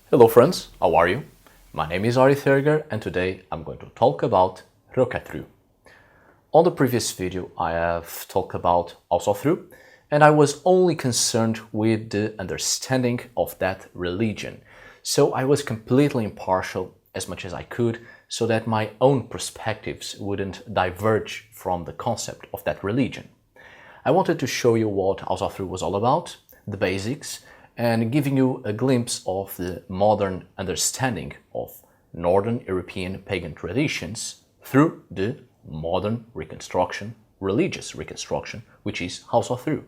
Hello friends, how are you? My name is Arith and today I'm going to talk about Rökkatru. On the previous video I have talked about Rökkatru and I was only concerned with the understanding of that religion. So I was completely impartial as much as I could so that my own perspectives wouldn't diverge from the concept of that religion. I wanted to show you what Rökkatru was all about, the basics, and giving you a glimpse of the modern understanding of Northern European pagan traditions through the modern reconstruction, religious reconstruction, which is Rökkatru.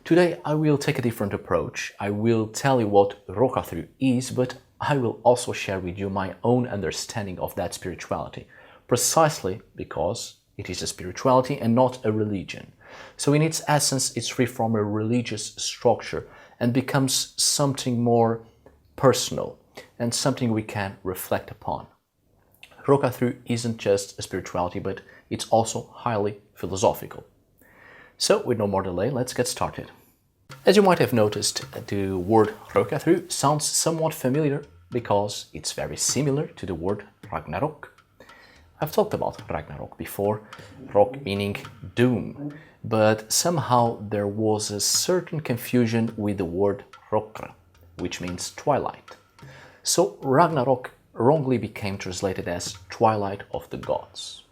Today I will take a different approach. I will tell you what Rokkatru is, but I will also share with you my own understanding of that spirituality, precisely because it is a spirituality and not a religion. So in its essence, it's free from a religious structure and becomes something more personal and something we can reflect upon. Rokkatru isn't just a spirituality, but it's also highly philosophical. So with no more delay, let's get started. As you might have noticed, the word Rokkatru sounds somewhat familiar because it's very similar to the word Ragnarok. I've talked about Ragnarok before, Rok meaning doom, but somehow there was a certain confusion with the word Rokkatru, which means twilight. So Ragnarok wrongly became translated as Twilight of the Gods.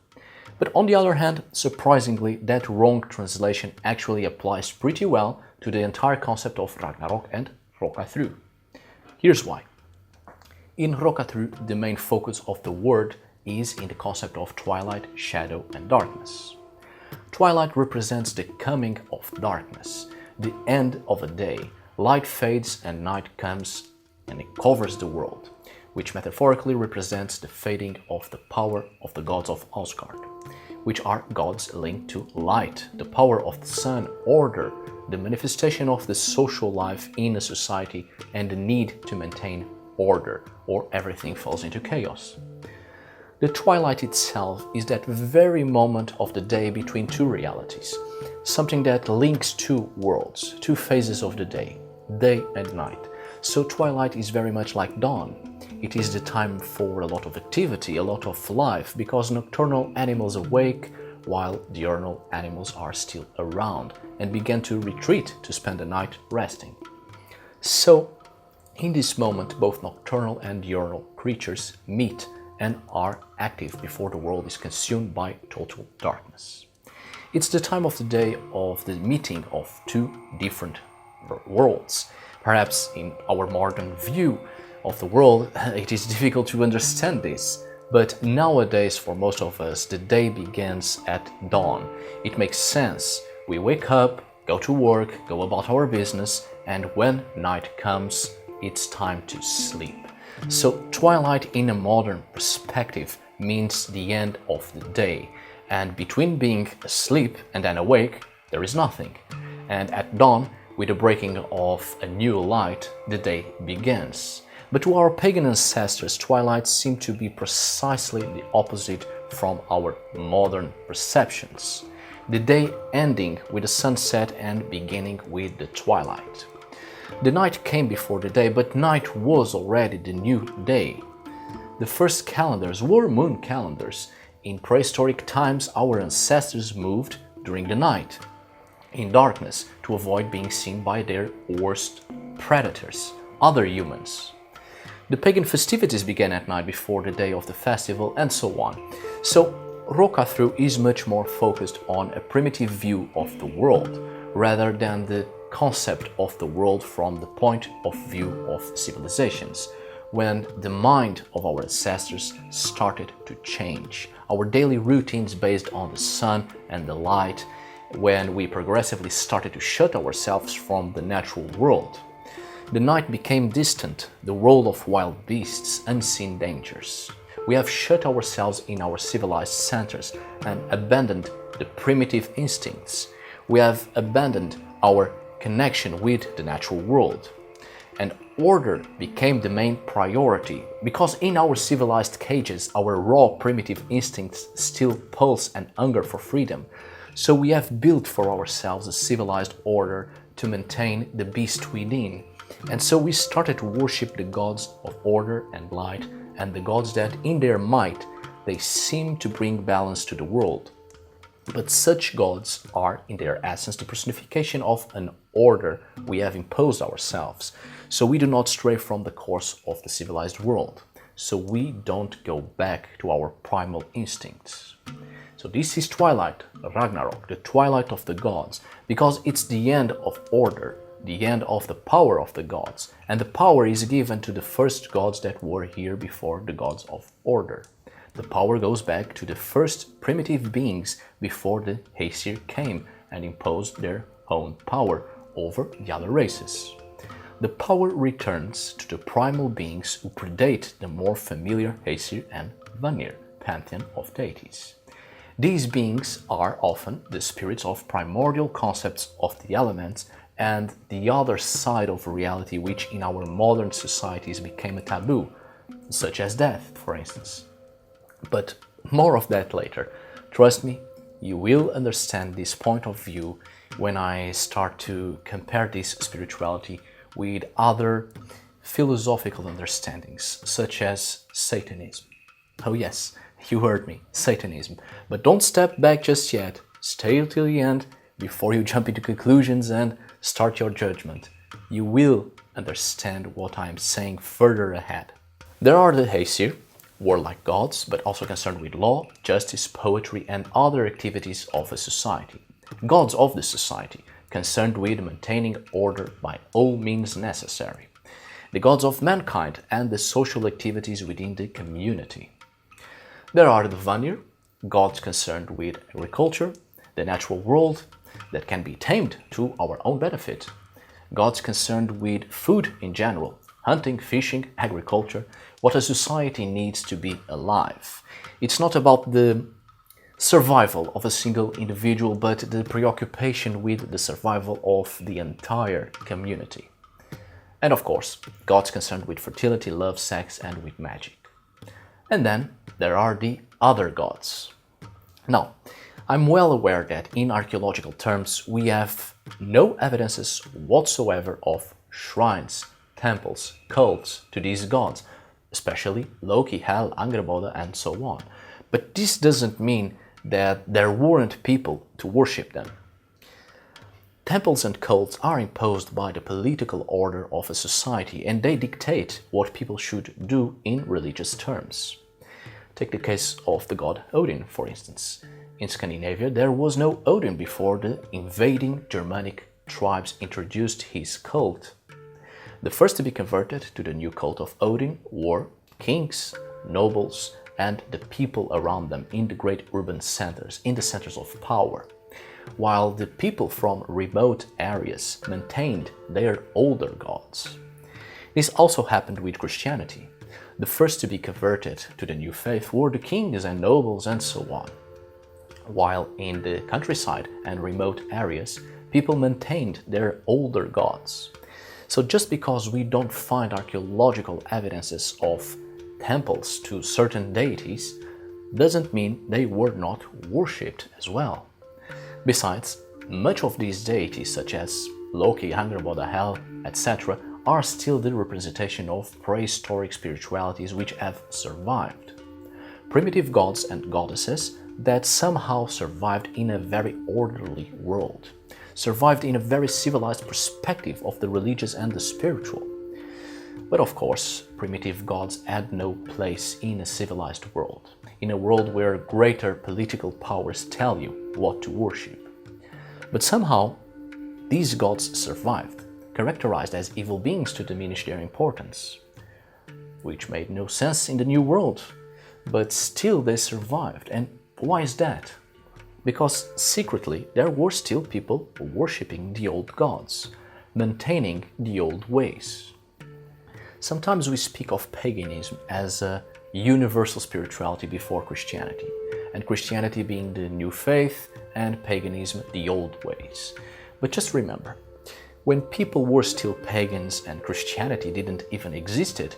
But on the other hand, surprisingly, that wrong translation actually applies pretty well to the entire concept of Ragnarok and Rokkatru. Here's why. In Rokkatru, the main focus of the word is in the concept of twilight, shadow and darkness. Twilight represents the coming of darkness, the end of a day. Light fades and night comes and it covers the world, which metaphorically represents the fading of the power of the gods of Asgard, which are gods linked to light, the power of the sun, order, the manifestation of the social life in a society and the need to maintain order or everything falls into chaos. The twilight itself is that very moment of the day between two realities, something that links two worlds, two phases of the day and night. So twilight is very much like dawn. It is the time for a lot of activity, a lot of life, because nocturnal animals awake while diurnal animals are still around and begin to retreat to spend the night resting. So in this moment, both nocturnal and diurnal creatures meet and are active before the world is consumed by total darkness. It's the time of the day of the meeting of two different worlds. Perhaps in our modern view of the world, it is difficult to understand this, but nowadays for most of us, the day begins at dawn. It makes sense. We wake up, go to work, go about our business, and when night comes, it's time to sleep. So twilight in a modern perspective means the end of the day, and between being asleep and then awake, there is nothing. And at dawn, with the breaking of a new light, the day begins. But to our pagan ancestors, twilight seemed to be precisely the opposite from our modern perceptions. The day ending with the sunset and beginning with the twilight. The night came before the day, but night was already the new day. The first calendars were moon calendars. In prehistoric times, our ancestors moved during the night, in darkness, to avoid being seen by their worst predators, other humans. The pagan festivities began at night before the day of the festival, and so on. So Rokkatru is much more focused on a primitive view of the world, rather than the concept of the world from the point of view of civilizations, when the mind of our ancestors started to change. Our daily routines based on the sun and the light, when we progressively started to shut ourselves from the natural world. The night became distant, the world of wild beasts, unseen dangers. We have shut ourselves in our civilized centers and abandoned the primitive instincts. We have abandoned our connection with the natural world. And order became the main priority, because in our civilized cages, our raw primitive instincts still pulse and hunger for freedom. So we have built for ourselves a civilized order to maintain the beast within, And so we started to worship the gods of order and light, and the gods that, in their might, they seem to bring balance to the world. But such gods are, in their essence, the personification of an order we have imposed ourselves. So we do not stray from the course of the civilized world. So we don't go back to our primal instincts. So this is Twilight, Ragnarok, the twilight of the gods, because it's the end of order, the end of the power of the gods, and the power is given to the first gods that were here before the gods of order. The power goes back to the first primitive beings before the Aesir came and imposed their own power over the other races. The power returns to the primal beings who predate the more familiar Aesir and Vanir pantheon of deities. These beings are often the spirits of primordial concepts of the elements and the other side of reality which in our modern societies became a taboo, such as death, for instance. But more of that later. Trust me, you will understand this point of view when I start to compare this spirituality with other philosophical understandings, such as Satanism. Oh yes, you heard me, Satanism. But don't step back just yet. Stay till the end before you jump into conclusions and start your judgment. You will understand what I am saying further ahead. There are the Aesir, warlike gods, but also concerned with law, justice, poetry, and other activities of a society. Gods of the society, concerned with maintaining order by all means necessary. The gods of mankind and the social activities within the community. There are the Vanir, gods concerned with agriculture, the natural world that can be tamed to our own benefit. Gods concerned with food in general, hunting, fishing, agriculture, what a society needs to be alive. It's not about the survival of a single individual, but the preoccupation with the survival of the entire community. And of course, gods concerned with fertility, love, sex, and with magic. And then there are the other gods. Now, I'm well aware that in archaeological terms we have no evidences whatsoever of shrines, temples, cults to these gods, especially Loki, Hel, Angerboda, and so on. But this doesn't mean that there weren't people to worship them. Temples and cults are imposed by the political order of a society, and they dictate what people should do in religious terms. Take the case of the god Odin, for instance. In Scandinavia, there was no Odin before the invading Germanic tribes introduced his cult. The first to be converted to the new cult of Odin were kings, nobles, and the people around them in the great urban centers, in the centers of power, while the people from remote areas maintained their older gods. This also happened with Christianity. The first to be converted to the new faith were the kings and nobles and so on, while in the countryside and remote areas, people maintained their older gods. So just because we don't find archaeological evidences of temples to certain deities, doesn't mean they were not worshipped as well. Besides, much of these deities, such as Loki, Angerboda, Hel, etc., are still the representation of prehistoric spiritualities which have survived. Primitive gods and goddesses that somehow survived in a very orderly world, survived in a very civilized perspective of the religious and the spiritual. But of course, primitive gods had no place in a civilized world, in a world where greater political powers tell you what to worship. But somehow, these gods survived, characterized as evil beings to diminish their importance, which made no sense in the new world, but still they survived. And why is that? Because secretly there were still people worshipping the old gods, maintaining the old ways. Sometimes we speak of paganism as a universal spirituality before Christianity, and Christianity being the new faith and paganism the old ways. But just remember, when people were still pagans and Christianity didn't even existed,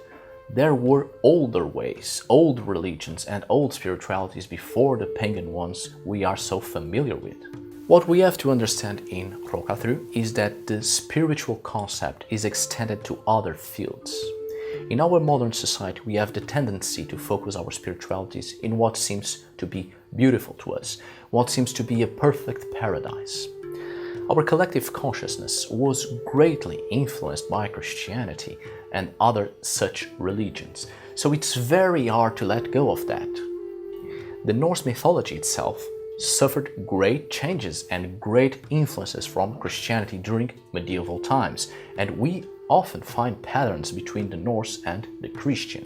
there were older ways, old religions and old spiritualities before the pagan ones we are so familiar with. What we have to understand in Rokkatru is that the spiritual concept is extended to other fields. In our modern society, we have the tendency to focus our spiritualities in what seems to be beautiful to us, what seems to be a perfect paradise. Our collective consciousness was greatly influenced by Christianity and other such religions, so it's very hard to let go of that. The Norse mythology itself suffered great changes and great influences from Christianity during medieval times, and we often find patterns between the Norse and the Christian.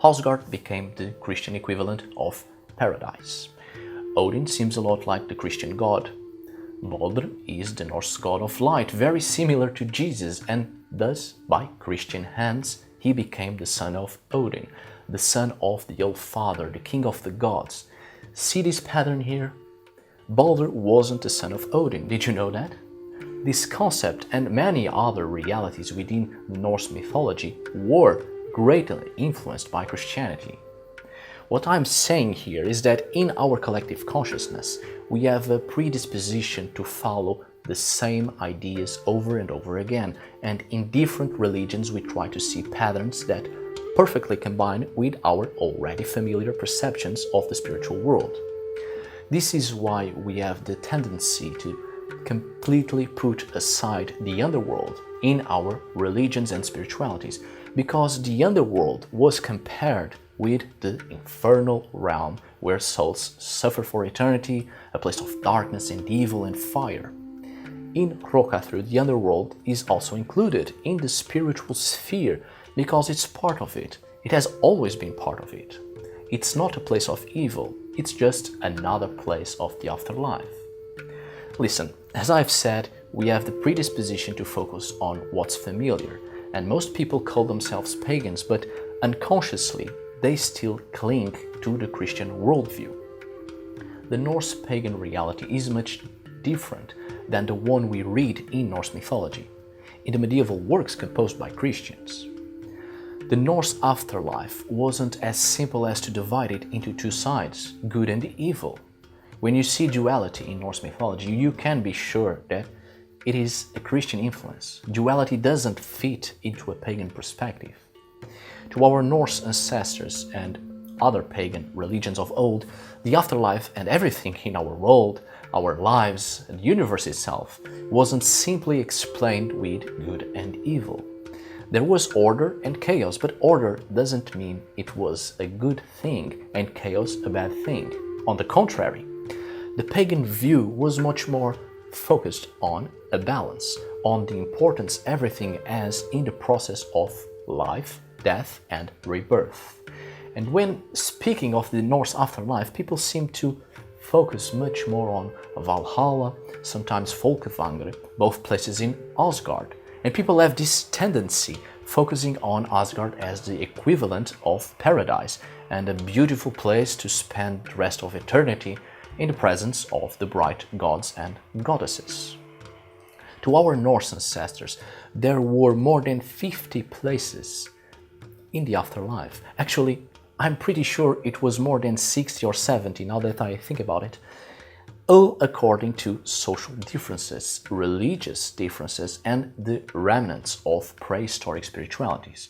Asgard became the Christian equivalent of paradise. Odin seems a lot like the Christian god. Baldur is the Norse god of light, very similar to Jesus, and thus, by Christian hands, he became the son of Odin, the son of the All-Father, the king of the gods. See this pattern here? Baldur wasn't the son of Odin, did you know that? This concept and many other realities within Norse mythology were greatly influenced by Christianity. What I'm saying here is that in our collective consciousness, we have a predisposition to follow the same ideas over and over again, and in different religions we try to see patterns that perfectly combine with our already familiar perceptions of the spiritual world. This is why we have the tendency to completely put aside the underworld in our religions and spiritualities, because the underworld was compared with the infernal realm where souls suffer for eternity, a place of darkness and evil and fire. In Rokkatru, the underworld is also included in the spiritual sphere because it's part of it. It has always been part of it. It's not a place of evil, it's just another place of the afterlife. Listen, as I've said, we have the predisposition to focus on what's familiar, and most people call themselves pagans, but unconsciously they still cling to the Christian worldview. The Norse pagan reality is much different than the one we read in Norse mythology, in the medieval works composed by Christians. The Norse afterlife wasn't as simple as to divide it into two sides, good and evil. When you see duality in Norse mythology, you can be sure that it is a Christian influence. Duality doesn't fit into a pagan perspective. To our Norse ancestors and other pagan religions of old, the afterlife and everything in our world, our lives, and the universe itself wasn't simply explained with good and evil. There was order and chaos, but order doesn't mean it was a good thing and chaos a bad thing. On the contrary, the pagan view was much more focused on a balance, on the importance everything has in the process of life, death, and rebirth. And when speaking of the Norse afterlife, people seem to focus much more on Valhalla, sometimes Folkvangr, both places in Asgard. And people have this tendency focusing on Asgard as the equivalent of paradise and a beautiful place to spend the rest of eternity in the presence of the bright gods and goddesses. To our Norse ancestors, there were more than 50 places in the afterlife. Actually, I'm pretty sure it was more than 60 or 70 now that I think about it, all according to social differences, religious differences, and the remnants of prehistoric spiritualities.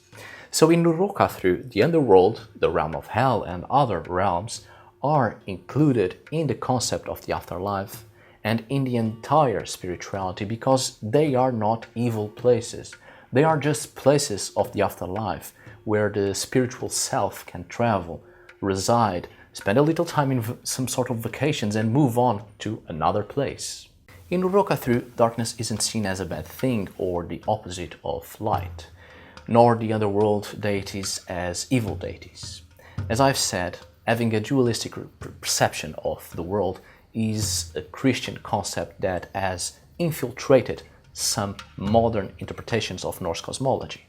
So in Rokkatru, the underworld, the realm of hell, and other realms are included in the concept of the afterlife and in the entire spirituality because they are not evil places. They are just places of the afterlife where the spiritual self can travel, reside, spend a little time in some sort of vacations and move on to another place. In Rokkatru, darkness isn't seen as a bad thing or the opposite of light, nor the underworld deities as evil deities. As I've said, having a dualistic perception of the world is a Christian concept that has infiltrated some modern interpretations of Norse cosmology.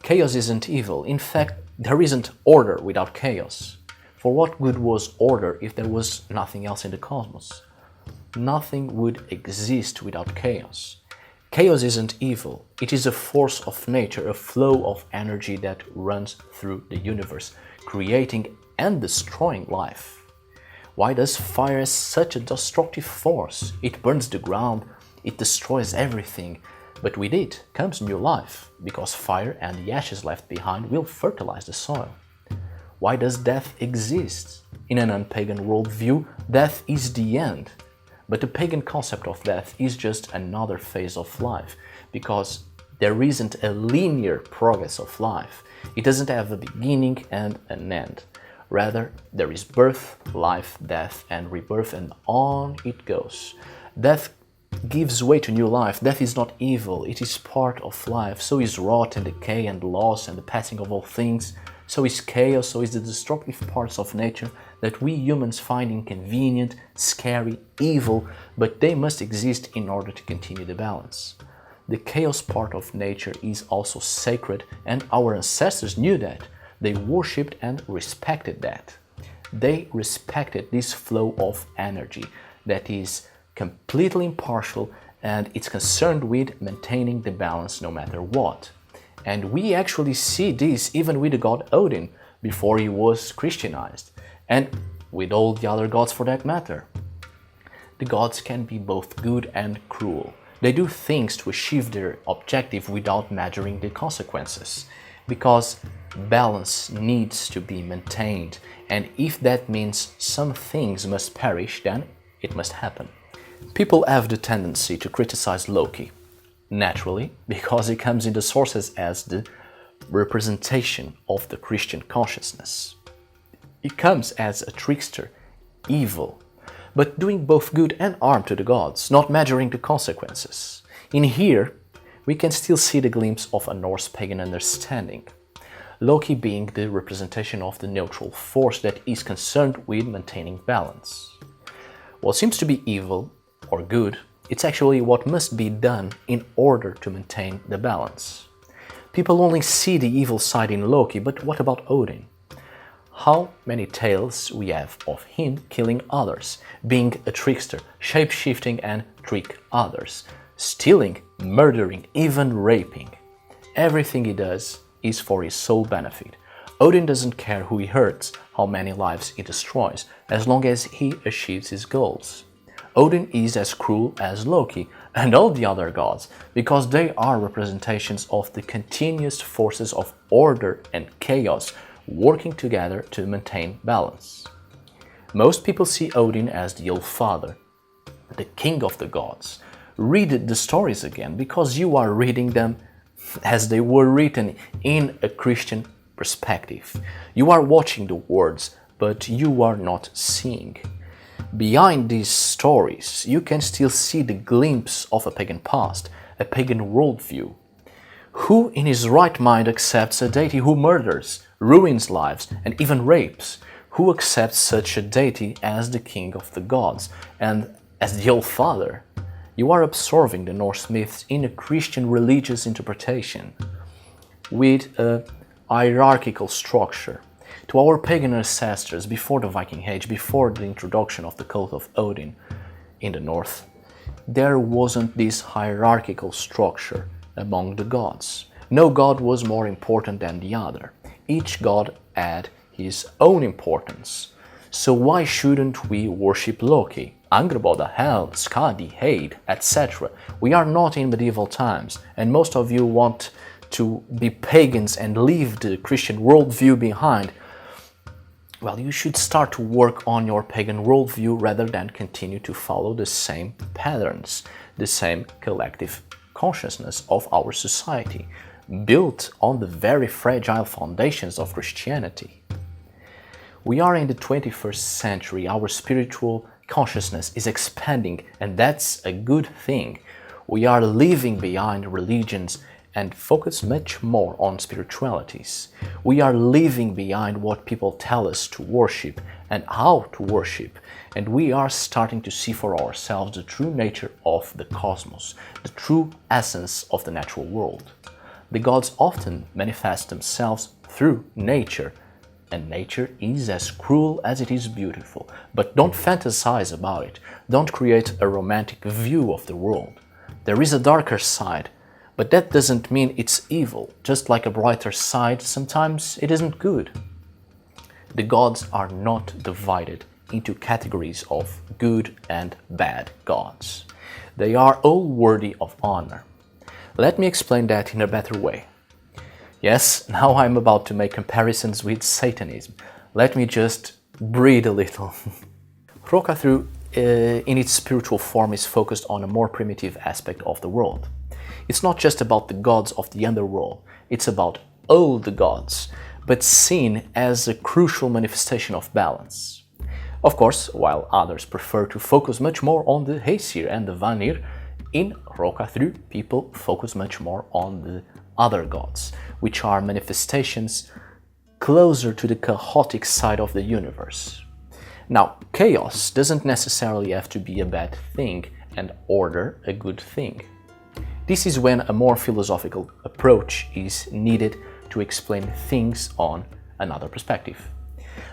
Chaos isn't evil. In fact, there isn't order without chaos. For what good was order if there was nothing else in the cosmos? Nothing would exist without chaos. Chaos isn't evil. It is a force of nature, a flow of energy that runs through the universe, creating and destroying life. Why does fire is such a destructive force? It burns the ground, it destroys everything. But with it comes new life, because fire and the ashes left behind will fertilize the soil. Why does death exist? In an unpagan worldview, death is the end. But the pagan concept of death is just another phase of life, because there isn't a linear progress of life. It doesn't have a beginning and an end. Rather, there is birth, life, death, and rebirth, and on it goes. Death gives way to new life. Death is not evil, it is part of life. So is rot and decay and loss and the passing of all things. So is chaos, so is the destructive parts of nature that we humans find inconvenient, scary, evil, but they must exist in order to continue the balance. The chaos part of nature is also sacred, and our ancestors knew that. They worshipped and respected that. They respected this flow of energy that is completely impartial, and it's concerned with maintaining the balance no matter what. And we actually see this even with the god Odin before he was Christianized, and with all the other gods for that matter. The gods can be both good and cruel. They do things to achieve their objective without measuring the consequences, because balance needs to be maintained, and if that means some things must perish, then it must happen. People have the tendency to criticize Loki, naturally, because he comes in the sources as the representation of the Christian consciousness. He comes as a trickster, evil, but doing both good and harm to the gods, not measuring the consequences. In here, we can still see the glimpse of a Norse pagan understanding, Loki being the representation of the neutral force that is concerned with maintaining balance. What seems to be evil or good, it's actually what must be done in order to maintain the balance. People only see the evil side in Loki, but what about Odin? How many tales we have of him killing others, being a trickster, shape-shifting and trick others, stealing, murdering, even raping. Everything he does is for his sole benefit. Odin doesn't care who he hurts, how many lives he destroys, as long as he achieves his goals. Odin is as cruel as Loki and all the other gods, because they are representations of the continuous forces of order and chaos working together to maintain balance. Most people see Odin as the All-Father, the king of the gods. Read the stories again, because you are reading them as they were written in a Christian perspective. You are watching the words, but you are not seeing. Behind these stories, you can still see the glimpse of a pagan past, a pagan worldview. Who in his right mind accepts a deity who murders, ruins lives, and even rapes? Who accepts such a deity as the king of the gods and as the All-Father? You are absorbing the Norse myths in a Christian religious interpretation with a hierarchical structure. To our pagan ancestors before the Viking Age, before the introduction of the cult of Odin in the north, there wasn't this hierarchical structure among the gods. No god was more important than the other. Each god had his own importance. So why shouldn't we worship Loki, Angrboda, Hel, Skadi, Heid, etc.? We are not in medieval times, and most of you want to be pagans and leave the Christian worldview behind. Well, you should start to work on your pagan worldview rather than continue to follow the same patterns, the same collective consciousness of our society, built on the very fragile foundations of Christianity. We are in the 21st century, our spiritual consciousness is expanding, and that's a good thing. We are leaving behind religions and focus much more on spiritualities. We are leaving behind what people tell us to worship and how to worship, and we are starting to see for ourselves the true nature of the cosmos, the true essence of the natural world. The gods often manifest themselves through nature, and nature is as cruel as it is beautiful. But don't fantasize about it. Don't create a romantic view of the world. There is a darker side, but that doesn't mean it's evil. Just like a brighter side, sometimes it isn't good. The gods are not divided into categories of good and bad gods. They are all worthy of honor. Let me explain that in a better way. Yes, now I'm about to make comparisons with Satanism. Let me just breathe a little. Rökkatru, in its spiritual form, is focused on a more primitive aspect of the world. It's not just about the gods of the underworld, it's about all the gods, but seen as a crucial manifestation of balance. Of course, while others prefer to focus much more on the Aesir and the Vanir, in Rokkatru people focus much more on the other gods, which are manifestations closer to the chaotic side of the universe. Now, chaos doesn't necessarily have to be a bad thing and order a good thing. This is when a more philosophical approach is needed to explain things on another perspective.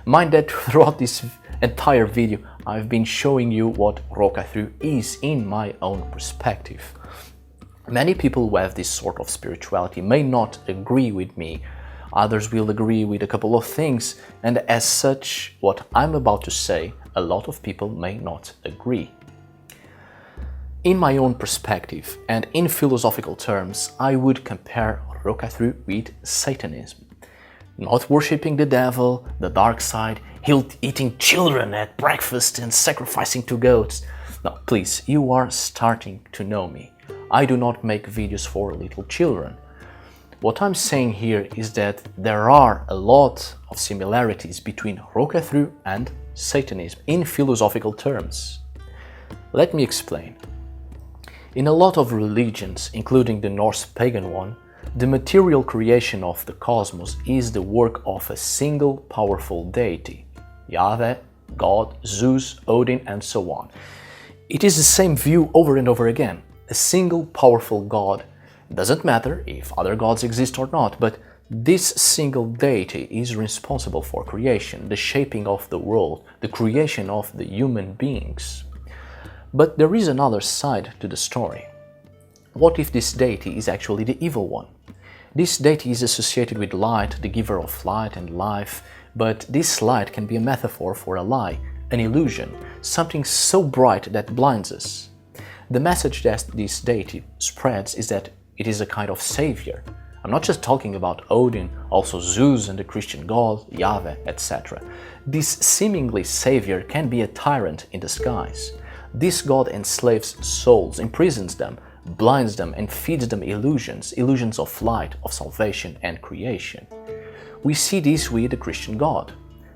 Mind that throughout this entire video I've been showing you what Rokkatru is in my own perspective. Many people who have this sort of spirituality may not agree with me, others will agree with a couple of things, and as such, what I'm about to say, a lot of people may not agree. In my own perspective and in philosophical terms, I would compare Rokkatru with Satanism. Not worshipping the devil, the dark side, eating children at breakfast and sacrificing to goats. No, please, you are starting to know me. I do not make videos for little children. What I'm saying here is that there are a lot of similarities between Rokkatru and Satanism in philosophical terms. Let me explain. In a lot of religions, including the Norse pagan one, the material creation of the cosmos is the work of a single powerful deity, Yahweh, God, Zeus, Odin, and so on. It is the same view over and over again. A single powerful God. Doesn't matter if other gods exist or not, but this single deity is responsible for creation, the shaping of the world, the creation of the human beings. But there is another side to the story. What if this deity is actually the evil one? This deity is associated with light, the giver of light and life, but this light can be a metaphor for a lie, an illusion, something so bright that blinds us. The message that this deity spreads is that it is a kind of savior. I'm not just talking about Odin, also Zeus and the Christian God, Yahweh, etc. This seemingly savior can be a tyrant in disguise. This god enslaves souls, imprisons them, blinds them and feeds them illusions, illusions of light, of salvation and creation. We see this with the Christian God.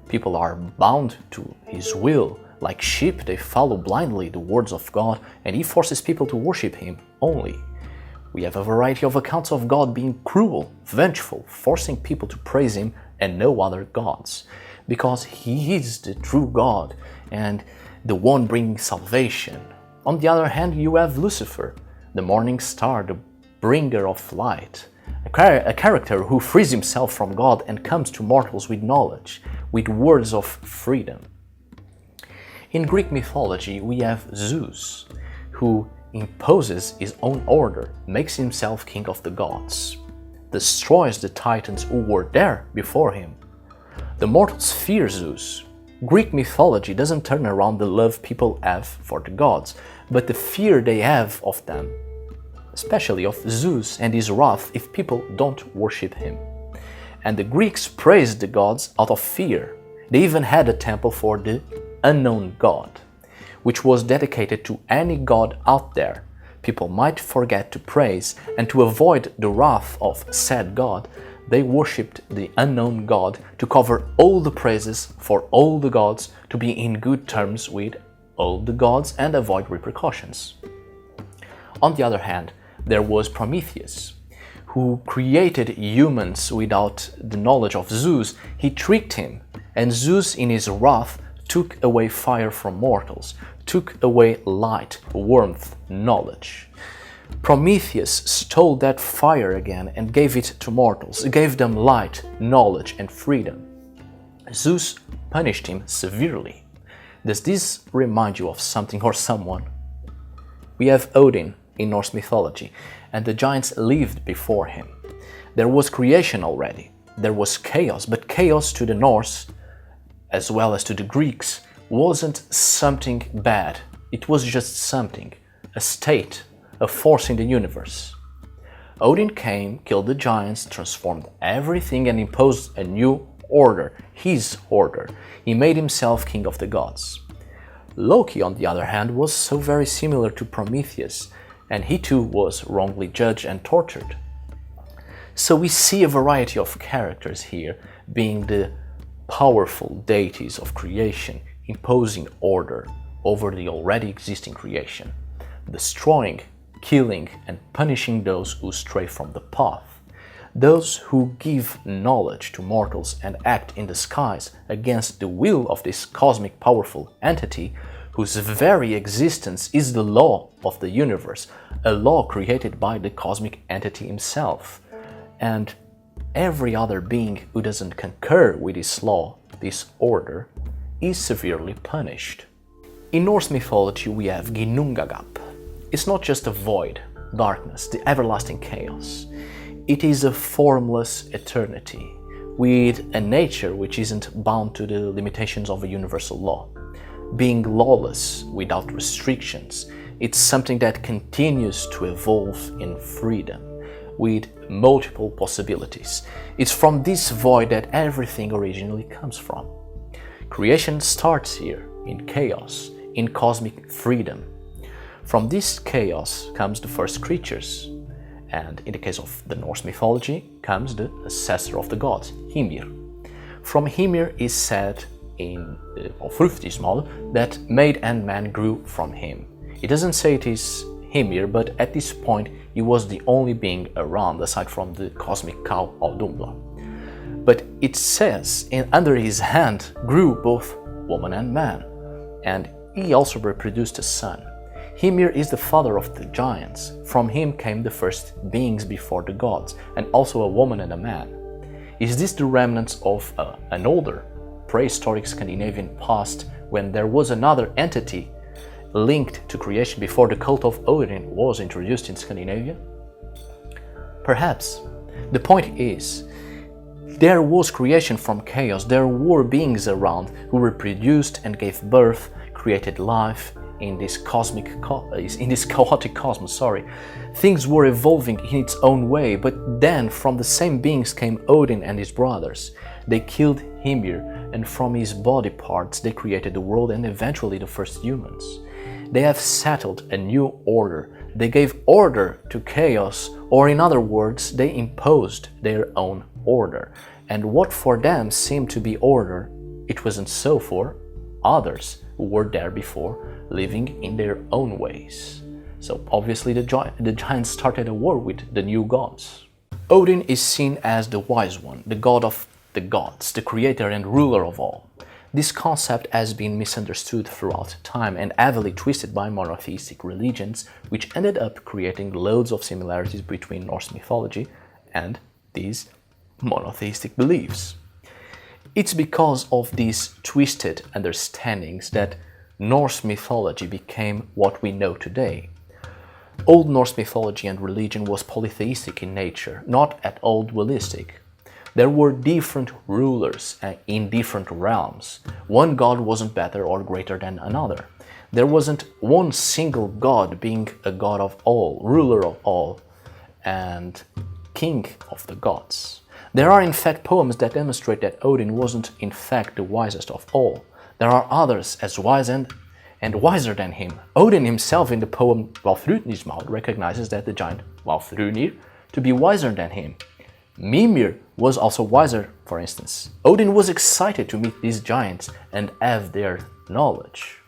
People are bound to his will. Like sheep, they follow blindly the words of God, and he forces people to worship him only. We have a variety of accounts of God being cruel, vengeful, forcing people to praise him and no other gods, because he is the true God and the one bringing salvation. On the other hand, you have Lucifer, the morning star, the bringer of light, a character who frees himself from God and comes to mortals with knowledge, with words of freedom. In Greek mythology, we have Zeus, who imposes his own order, makes himself king of the gods, destroys the titans who were there before him. The mortals fear Zeus. Greek mythology doesn't turn around the love people have for the gods, but the fear they have of them, especially of Zeus and his wrath if people don't worship him. And the Greeks praised the gods out of fear. They even had a temple for the unknown god, which was dedicated to any god out there people might forget to praise, and to avoid the wrath of said god, they worshipped the unknown god to cover all the praises for all the gods, to be in good terms with all the gods and avoid repercussions. On the other hand, there was Prometheus, who created humans without the knowledge of Zeus. He tricked him, and Zeus in his wrath took away fire from mortals, took away light, warmth, knowledge. Prometheus stole that fire again and gave it to mortals, gave them light, knowledge and freedom. Zeus punished him severely. Does this remind you of something or someone? We have Odin in Norse mythology, and the giants lived before him. There was creation already. There was chaos, but chaos to the Norse, as well as to the Greeks, wasn't something bad, it was just something, a state, a force in the universe. Odin came, killed the giants, transformed everything and imposed a new order, his order. He made himself king of the gods. Loki, on the other hand, was so very similar to Prometheus, and he too was wrongly judged and tortured. So we see a variety of characters here being the powerful deities of creation, imposing order over the already existing creation, destroying, killing and punishing those who stray from the path, those who give knowledge to mortals and act in the skies against the will of this cosmic powerful entity whose very existence is the law of the universe, a law created by the cosmic entity himself. And every other being who doesn't concur with this law, this order, is severely punished. In Norse mythology we have Ginnungagap. It's not just a void, darkness, the everlasting chaos. It is a formless eternity, with a nature which isn't bound to the limitations of a universal law. Being lawless, without restrictions, it's something that continues to evolve in freedom, with multiple possibilities. It's from this void that everything originally comes from. Creation starts here, in chaos, in cosmic freedom. From this chaos comes the first creatures, and in the case of the Norse mythology comes the ancestor of the gods, Hymir. From Hymir is said in the Fruftismal that maid and man grew from him. It doesn't say it is Hymir, but at this point he was the only being around aside from the cosmic cow Audumbla. But it says under his hand grew both woman and man, and he also reproduced a son. Hymir is the father of the giants. From him came the first beings before the gods, and also a woman and a man. Is this the remnants of an older, prehistoric Scandinavian past when there was another entity linked to creation before the cult of Odin was introduced in Scandinavia? Perhaps. The point is, there was creation from chaos, there were beings around who reproduced and gave birth, created life, in this chaotic cosmos, Things were evolving in its own way, but then from the same beings came Odin and his brothers. They killed Hymir, and from his body parts they created the world and eventually the first humans. They have settled a new order. They gave order to chaos, or in other words, they imposed their own order. And what for them seemed to be order, it wasn't so for others who were there before, living in their own ways. So obviously the giants started a war with the new gods. Odin is seen as the wise one, the god of the gods, the creator and ruler of all. This concept has been misunderstood throughout time and heavily twisted by monotheistic religions, which ended up creating loads of similarities between Norse mythology and these monotheistic beliefs. It's because of these twisted understandings that Norse mythology became what we know today. Old Norse mythology and religion was polytheistic in nature, not at all dualistic. There were different rulers in different realms. One god wasn't better or greater than another. There wasn't one single god being a god of all, ruler of all, and king of the gods. There are in fact poems that demonstrate that Odin wasn't in fact the wisest of all. There are others as wise and wiser than him. Odin himself in the poem Vafthrudnismal recognizes that the giant Vafthrunir to be wiser than him. Mimir was also wiser, for instance. Odin was excited to meet these giants and have their knowledge.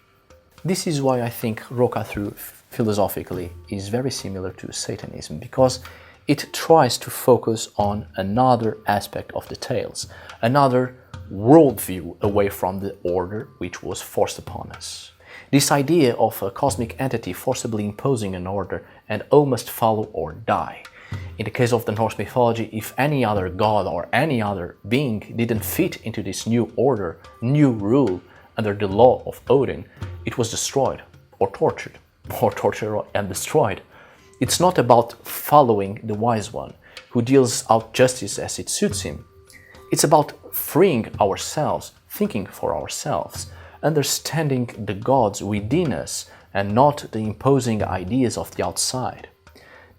This is why I think Rokkatru philosophically is very similar to Satanism, because it tries to focus on another aspect of the tales, another worldview away from the order which was forced upon us. This idea of a cosmic entity forcibly imposing an order and all must follow or die. In the case of the Norse mythology, if any other god or any other being didn't fit into this new order, new rule under the law of Odin, it was destroyed or tortured and destroyed. It's not about following the wise one, who deals out justice as it suits him. It's about freeing ourselves, thinking for ourselves, understanding the gods within us and not the imposing ideas of the outside.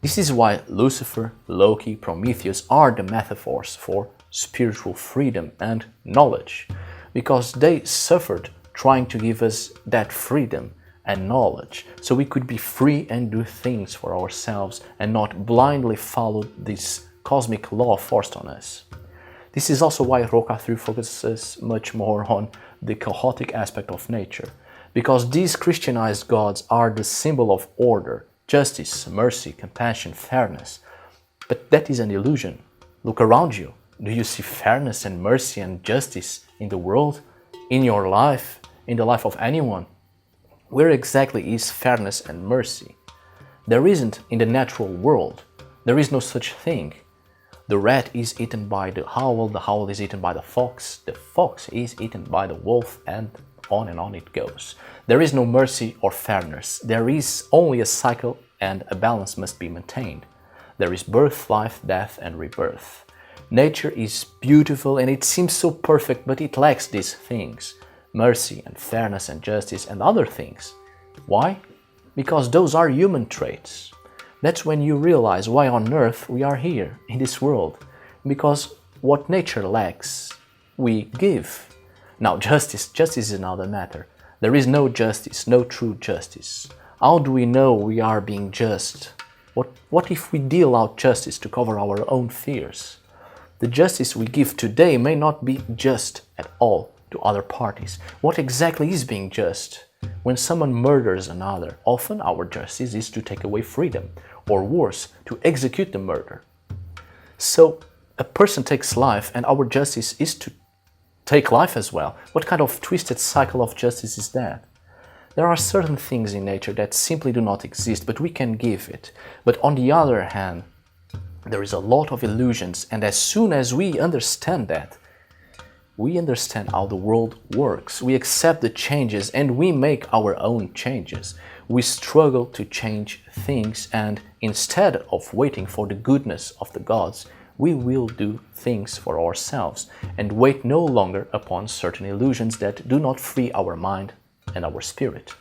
This is why Lucifer, Loki, Prometheus are the metaphors for spiritual freedom and knowledge, because they suffered trying to give us that freedom and knowledge so we could be free and do things for ourselves and not blindly follow this cosmic law forced on us. This is also why Rökkatru focuses much more on the chaotic aspect of nature, because these Christianized gods are the symbol of order, justice, mercy, compassion, fairness. But that is an illusion. Look around you. Do you see fairness and mercy and justice in the world, in your life, in the life of anyone? Where exactly is fairness and mercy? There isn't in the natural world. There is no such thing. The rat is eaten by the owl is eaten by the fox is eaten by the wolf, and on it goes. There is no mercy or fairness. There is only a cycle, and a balance must be maintained. There is birth, life, death, and rebirth. Nature is beautiful and it seems so perfect, but it lacks these things: mercy and fairness and justice and other things. Why? Because those are human traits. That's when you realize why on earth we are here, in this world. Because what nature lacks, we give. Now, justice is another matter. There is no justice, no true justice. How do we know we are being just? What if we deal out justice to cover our own fears? The justice we give today may not be just at all to other parties. What exactly is being just? When someone murders another, often our justice is to take away freedom, or worse, to execute the murder. So, a person takes life and our justice is to take life as well. What kind of twisted cycle of justice is that? There are certain things in nature that simply do not exist, but we can give it. But on the other hand, there is a lot of illusions, and as soon as we understand that, we understand how the world works. We accept the changes and we make our own changes. We struggle to change things, and instead of waiting for the goodness of the gods, we will do things for ourselves and wait no longer upon certain illusions that do not free our mind and our spirit.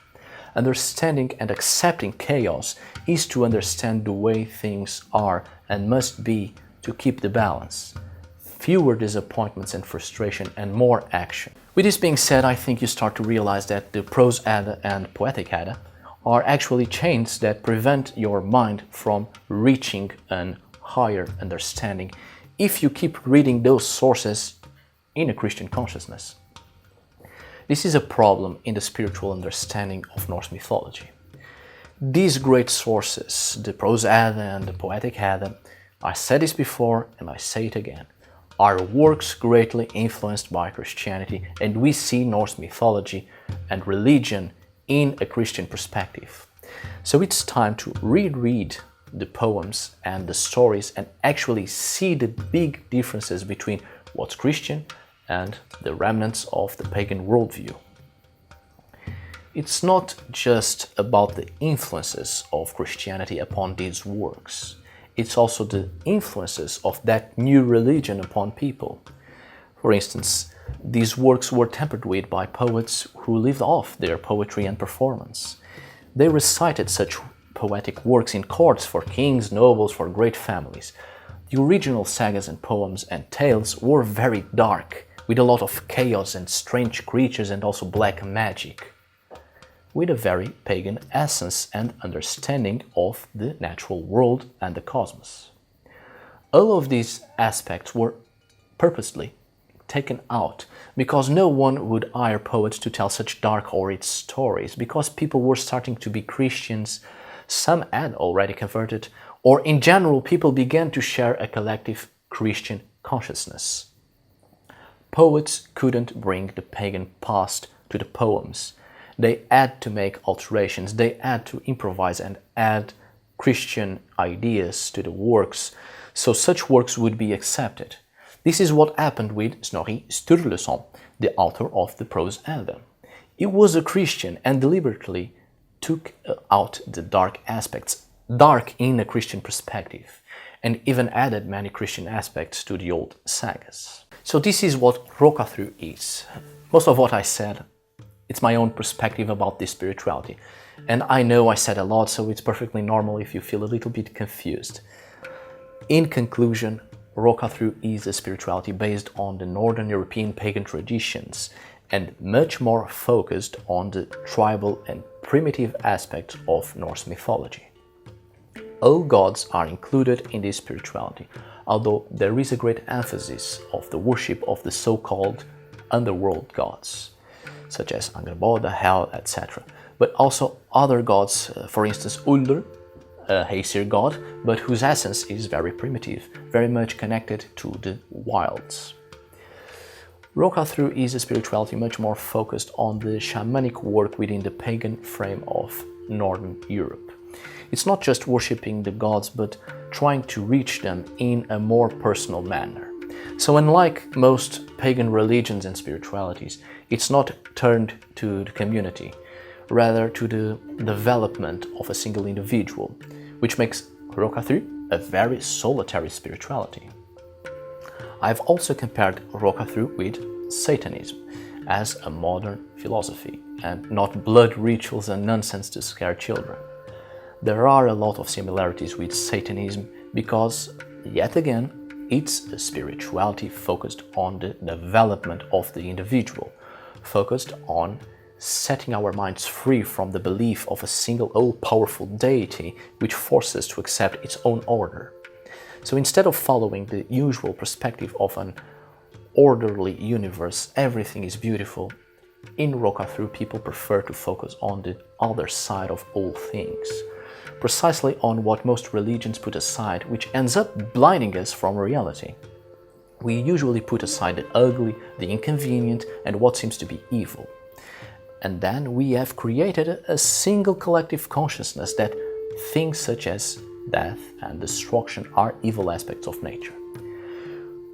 Understanding and accepting chaos is to understand the way things are and must be to keep the balance. Fewer disappointments and frustration and more action. With this being said, I think you start to realize that the prose Edda and poetic Edda are actually chains that prevent your mind from reaching an higher understanding if you keep reading those sources in a Christian consciousness. This is a problem in the spiritual understanding of Norse mythology. These great sources, the prose Edda and the poetic Edda, I said this before and I say it again, are works greatly influenced by Christianity, and we see Norse mythology and religion in a Christian perspective. So it's time to reread the poems and the stories and actually see the big differences between what's Christian and the remnants of the pagan worldview. It's not just about the influences of Christianity upon these works. It's also the influences of that new religion upon people. For instance, these works were tampered with by poets who lived off their poetry and performance. They recited such poetic works in courts for kings, nobles, for great families. The original sagas and poems and tales were very dark, with a lot of chaos and strange creatures and also black magic, with a very pagan essence and understanding of the natural world and the cosmos. All of these aspects were purposely taken out because no one would hire poets to tell such dark horrid stories, because people were starting to be Christians, some had already converted, or in general people began to share a collective Christian consciousness. Poets couldn't bring the pagan past to the poems. They had to make alterations, they had to improvise and add Christian ideas to the works, so such works would be accepted. This is what happened with Snorri Sturluson, the author of the prose Edda. He was a Christian and deliberately took out the dark aspects, dark in a Christian perspective, and even added many Christian aspects to the old sagas. So this is what Rokkatru is. Most of what I said, It's my own perspective about this spirituality. And I know I said a lot, so it's perfectly normal if you feel a little bit confused. In conclusion, Rökkatru is a spirituality based on the Northern European pagan traditions and much more focused on the tribal and primitive aspects of Norse mythology. All gods are included in this spirituality, although there is a great emphasis of the worship of the so-called underworld gods, such as Angerboda, Hel, etc. But also other gods, for instance Ullr, a Aesir god, but whose essence is very primitive, very much connected to the wilds. Rokkatru is a spirituality much more focused on the shamanic work within the pagan frame of Northern Europe. It's not just worshipping the gods, but trying to reach them in a more personal manner. So unlike most pagan religions and spiritualities, it's not turned to the community, rather to the development of a single individual, which makes Rökkatru a very solitary spirituality. I've also compared Rökkatru with Satanism as a modern philosophy, and not blood rituals and nonsense to scare children. There are a lot of similarities with Satanism because, yet again, it's a spirituality focused on the development of the individual, focused on setting our minds free from the belief of a single all-powerful deity which forces us to accept its own order. So instead of following the usual perspective of an orderly universe, everything is beautiful, in Rökkatru people prefer to focus on the other side of all things, precisely on what most religions put aside, which ends up blinding us from reality. We usually put aside the ugly, the inconvenient, and what seems to be evil. And then we have created a single collective consciousness that things such as death and destruction are evil aspects of nature.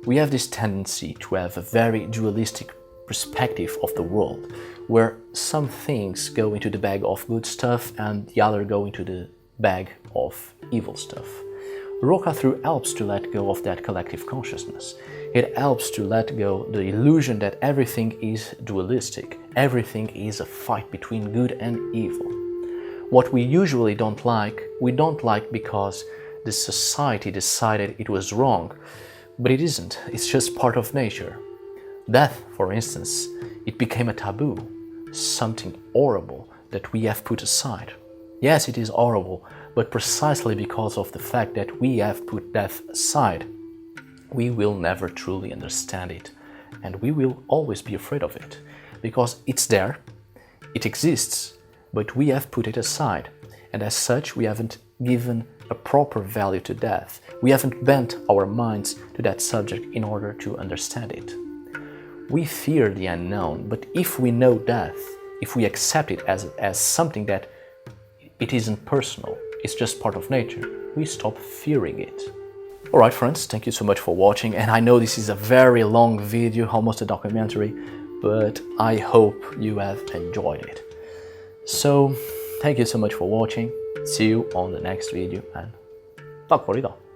We have this tendency to have a very dualistic perspective of the world, where some things go into the bag of good stuff and the other go into the bag of evil stuff. Rokkatru helps to let go of that collective consciousness. It helps to let go the illusion that everything is dualistic, everything is a fight between good and evil. What we usually don't like, we don't like because the society decided it was wrong, but it isn't, it's just part of nature. Death, for instance, it became a taboo, something horrible that we have put aside. Yes, it is horrible, but precisely because of the fact that we have put death aside, we will never truly understand it, and we will always be afraid of it, because it's there, it exists, but we have put it aside, and as such we haven't given a proper value to death. We haven't bent our minds to that subject in order to understand it. We fear the unknown, but if we know death, if we accept it as something that it isn't personal, it's just part of nature, we stop fearing it. Alright friends, thank you so much for watching, and I know this is a very long video, almost a documentary, but I hope you have enjoyed it. So, thank you so much for watching, see you on the next video, and tack för idag!